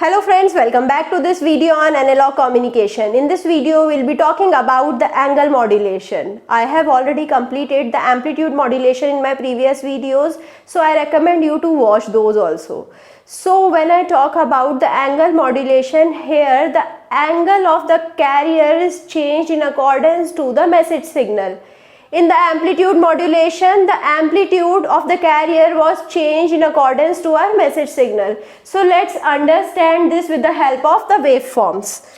Hello friends, welcome back to this video on analog communication. In this video, we'll be talking about the angle modulation. I have already completed the amplitude modulation in my previous videos, so I recommend you to watch those also. So when I talk about the angle modulation, here the angle of the carrier is changed in accordance to the message signal. In the amplitude modulation, the amplitude of the carrier was changed in accordance to our message signal. So let's understand this with the help of the waveforms.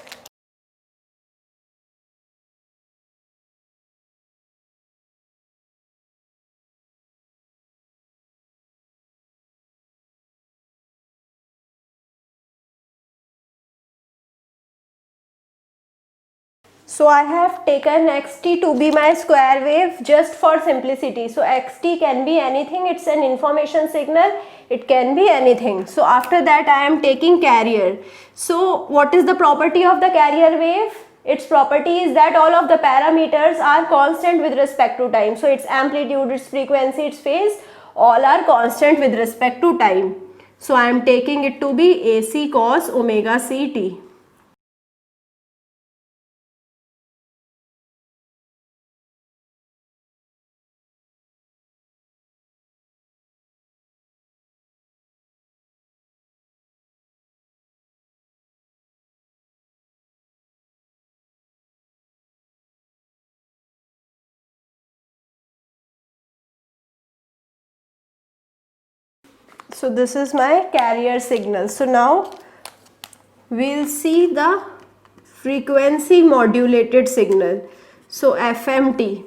So I have taken xt to be my square wave just for simplicity. So xt can be anything, it's an information signal, it can be anything. So after that I am taking carrier. So what is the property of the carrier wave? Its property is that all of the parameters are constant with respect to time. So its amplitude, its frequency, its phase, all are constant with respect to time. So I am taking it to be AC cos omega ct. So this is my carrier signal. So now we'll see the frequency modulated signal. So FMT.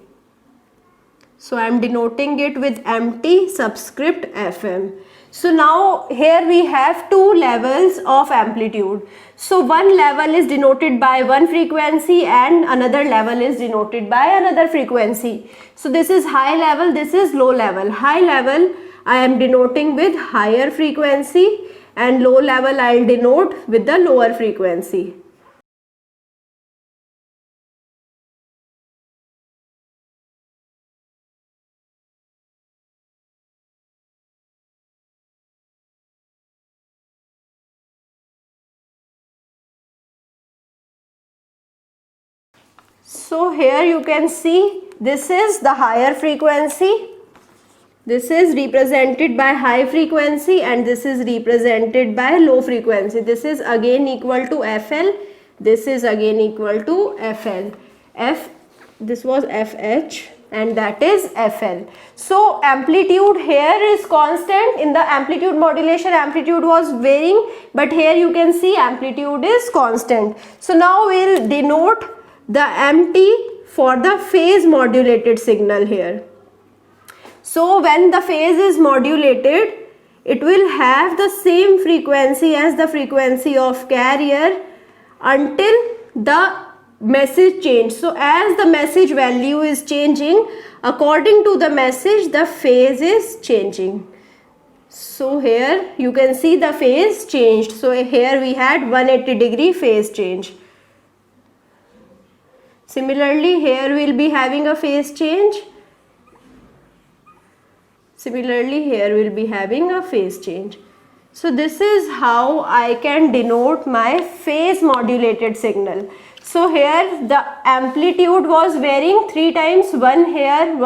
So I am denoting it with MT subscript FM. So now here we have two levels of amplitude. So one level is denoted by one frequency and another level is denoted by another frequency. So this is high level, this is low level. High level I am denoting with higher frequency and low level I will denote with the lower frequency. So here you can see this is the higher frequency. This is represented by high frequency and this is represented by low frequency. This is again equal to FL. This is again equal to FL. This was FH and that is FL. So amplitude here is constant. In the amplitude modulation, amplitude was varying, but here you can see amplitude is constant. So now we'll denote the MT for the phase modulated signal here. So when the phase is modulated, it will have the same frequency as the frequency of carrier until the message change. So as the message value is changing, according to the message, the phase is changing. So here you can see the phase changed. So here we had 180-degree phase change. Similarly, here we will be having a phase change. Similarly, here we will be having a phase change. So this is how I can denote my phase modulated signal. So here the amplitude was varying 3 times, one here and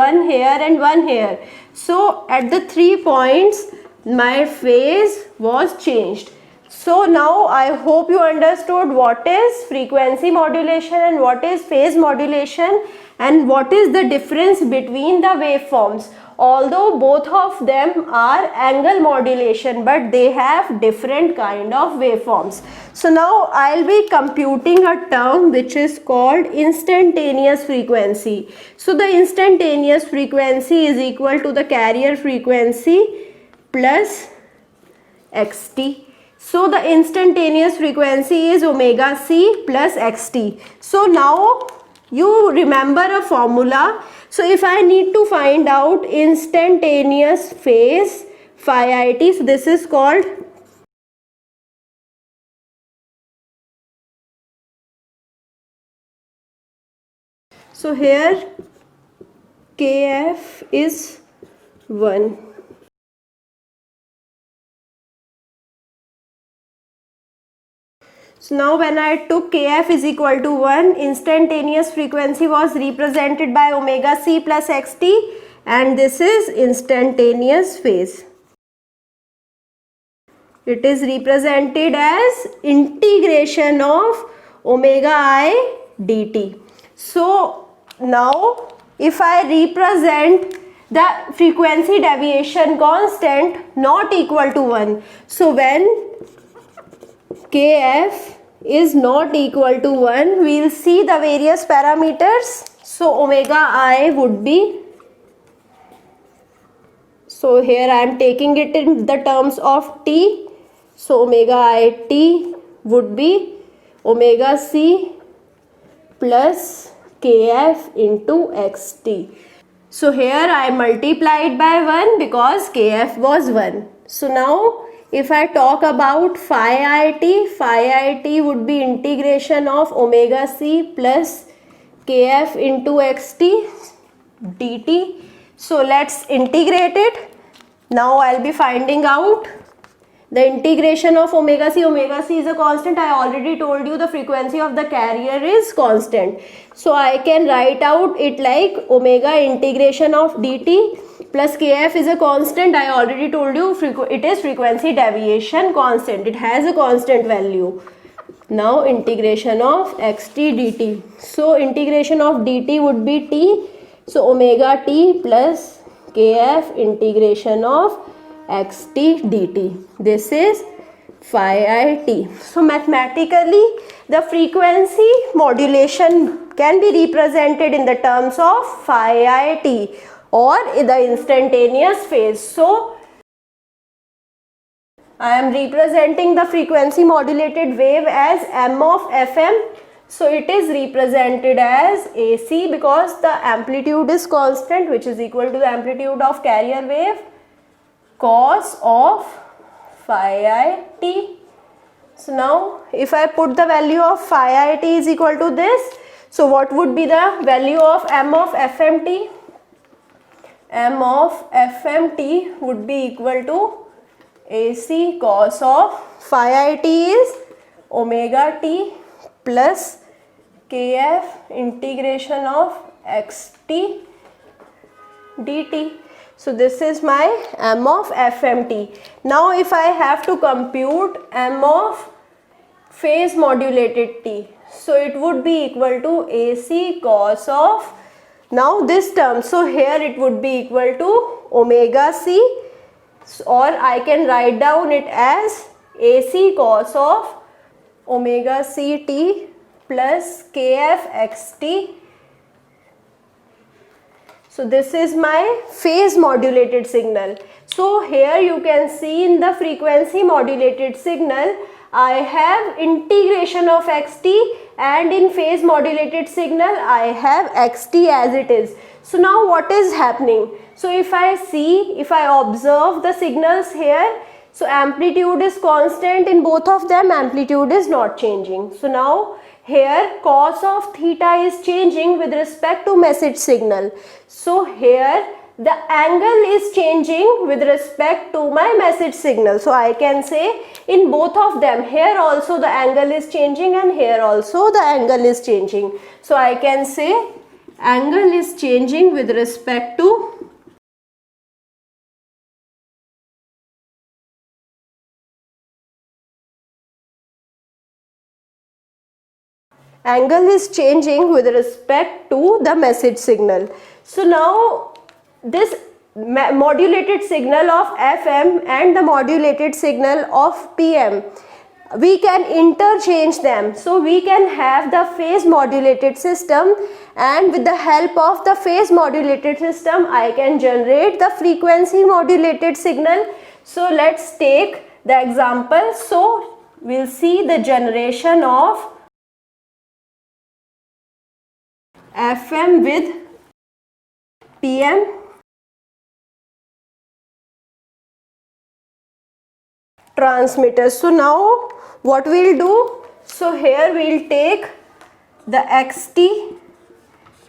one here. So at the 3 points my phase was changed. So now I hope you understood what is frequency modulation and what is phase modulation and what is the difference between the waveforms. Although both of them are angle modulation, but they have different kind of waveforms. So now I'll be computing a term which is called instantaneous frequency. So the instantaneous frequency is equal to the carrier frequency plus xt. So the instantaneous frequency is omega c plus xt. So now you remember a formula. So if I need to find out instantaneous phase phi it, so this is called so here kf is 1. So now when I took kf is equal to 1, instantaneous frequency was represented by omega c plus xt, and this is instantaneous phase. It is represented as integration of omega I dt. So now if I represent the frequency deviation constant not equal to 1, so when kf is not equal to 1, we will see the various parameters. So omega I would be, so here I am taking it in the terms of t, so omega I t would be omega c plus kf into xt. So here I multiplied by 1 because kf was 1. So now if I talk about phi it would be integration of omega c plus kf into xt dt. So let's integrate it. Now I'll be finding out the integration of omega c. Omega c is a constant. I already told you the frequency of the carrier is constant. So I can write out it like omega integration of dt plus kf is a constant. I already told you it is frequency deviation constant. It has a constant value. Now integration of xt dt. So integration of dt would be t. So omega t plus kf integration of xt dt. This is phi I t. So mathematically the frequency modulation can be represented in the terms of phi I t or in the instantaneous phase. So I am representing the frequency modulated wave as m of fm. So it is represented as AC because the amplitude is constant, which is equal to the amplitude of carrier wave cos of phi I t. So now if I put the value of phi I t is equal to this, so what would be the value of m of fmt? M of fmt would be equal to AC cos of phi I t is omega t plus kf integration of xt dt. So this is my m of fmt. Now if I have to compute m of phase modulated t, so it would be equal to AC cos of, now this term, so here it would be equal to omega c, or I can write down it as AC cos of omega c t plus kf xt. So this is my phase modulated signal. So here you can see in the frequency modulated signal I have integration of xt, and in phase modulated signal I have xt as it is. So now what is happening? So if I observe the signals here, so amplitude is constant in both of them, amplitude is not changing. So now here cos of theta is changing with respect to message signal. So here the angle is changing with respect to my message signal. So I can say in both of them, here also the angle is changing and here also the angle is changing. So I can say angle is changing with respect to the message signal. So now this modulated signal of FM and the modulated signal of PM, we can interchange them. So we can have the phase modulated system, and with the help of the phase modulated system I can generate the frequency modulated signal. So let's take the example. So we'll see the generation of FM with PM transmitters. So now what we'll do, so here we'll take the XT.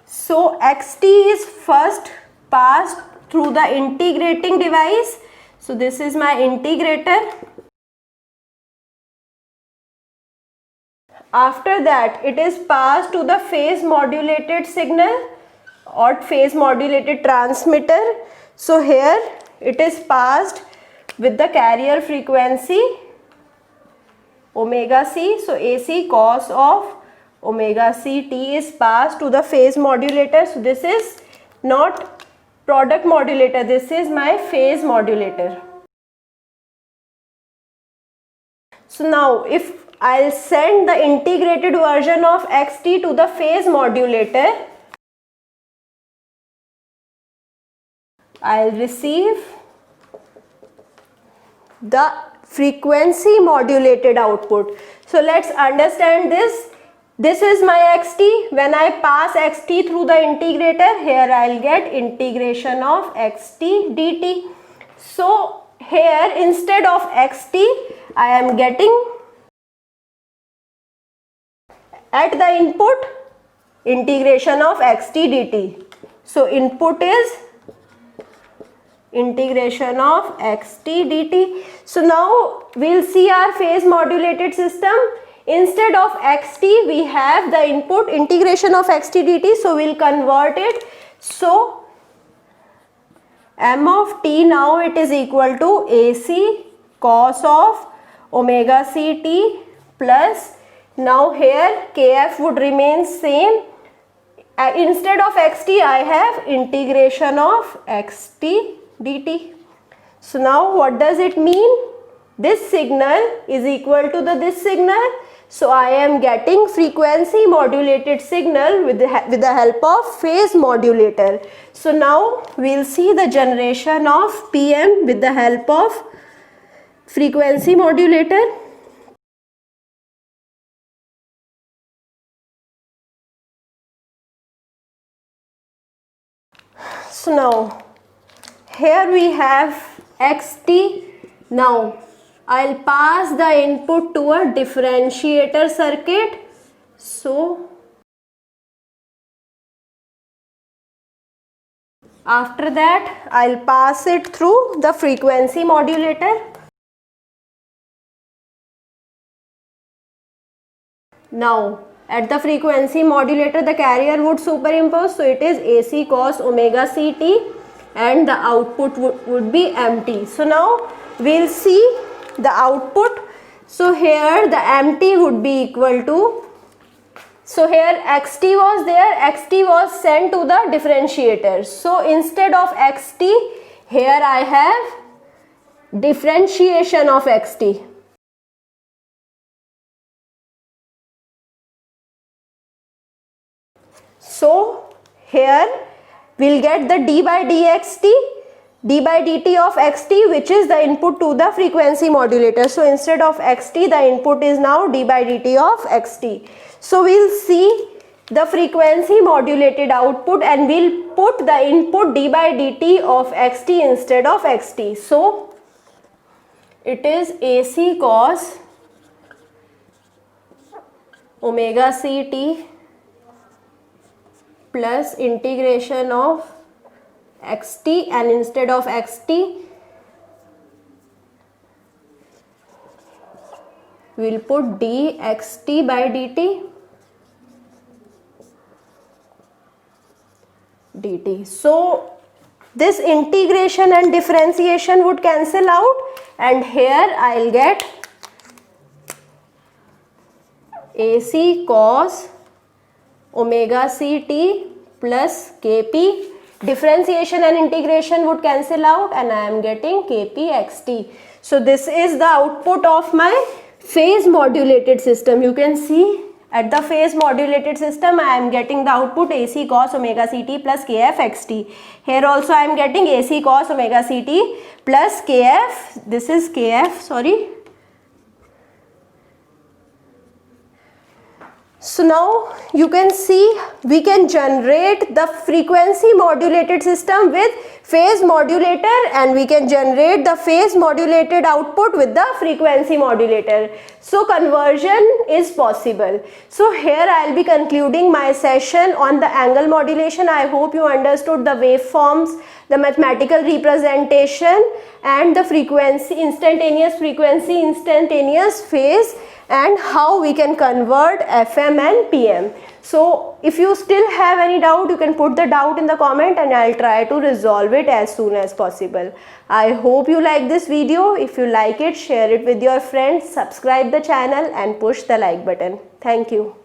So XT is first passed through the integrating device. So this is my integrator. After that it is passed to the phase modulated signal or phase modulated transmitter. So here it is passed with the carrier frequency omega c. So AC cos of omega c t is passed to the phase modulator. So this is not product modulator, this is my phase modulator. So now if I'll send the integrated version of xt to the phase modulator, I'll receive the frequency modulated output. So let's understand this. This is my xt. When I pass xt through the integrator, here I'll get integration of xt dt. So here instead of xt, I am getting at the input integration of xt dt. So input is integration of xt dt. So now we'll see our phase modulated system. Instead of xt we have the input integration of xt dt, so we'll convert it. So m of t now it is equal to AC cos of omega c t plus, now here kf would remain same. Instead of xt I have integration of xt dt. So now what does it mean? This signal is equal to this signal. So I am getting frequency modulated signal with the help of phase modulator. So now we'll see the generation of PM with the help of frequency modulator. So now here we have xt. Now I'll pass the input to a differentiator circuit. So after that I'll pass it through the frequency modulator. Now at the frequency modulator the carrier would superimpose, so it is AC cos omega c t and the output would be mt. So now we'll see the output. So here the mt would be equal to, so here xt was there, xt was sent to the differentiator. So instead of xt, here I have differentiation of xt. So here we'll get the d by dxt, d by dt of xt, which is the input to the frequency modulator. So instead of xt, the input is now d by dt of xt. So we'll see the frequency modulated output and we'll put the input d by dt of xt instead of xt. So it is AC cos omega c t plus integration of xt, and instead of xt we'll put dxt by dt. So this integration and differentiation would cancel out, and here I'll get AC cos omega c t plus kp. Differentiation and integration would cancel out and I am getting kp xt. So this is the output of my phase modulated system. You can see at the phase modulated system I am getting the output AC cos omega c t plus kf xt. Here also I am getting AC cos omega c t plus kf, this is kf, sorry. So now you can see we can generate the frequency modulated system with phase modulator, and we can generate the phase modulated output with the frequency modulator. So conversion is possible. So here I will be concluding my session on the angle modulation. I hope you understood the waveforms, the mathematical representation and the frequency, instantaneous frequency, instantaneous phase, and how we can convert FM and PM. So if you still have any doubt, you can put the doubt in the comment and I'll try to resolve it as soon as possible. I hope you like this video. If you like it, share it with your friends, subscribe the channel and push the like button. Thank you.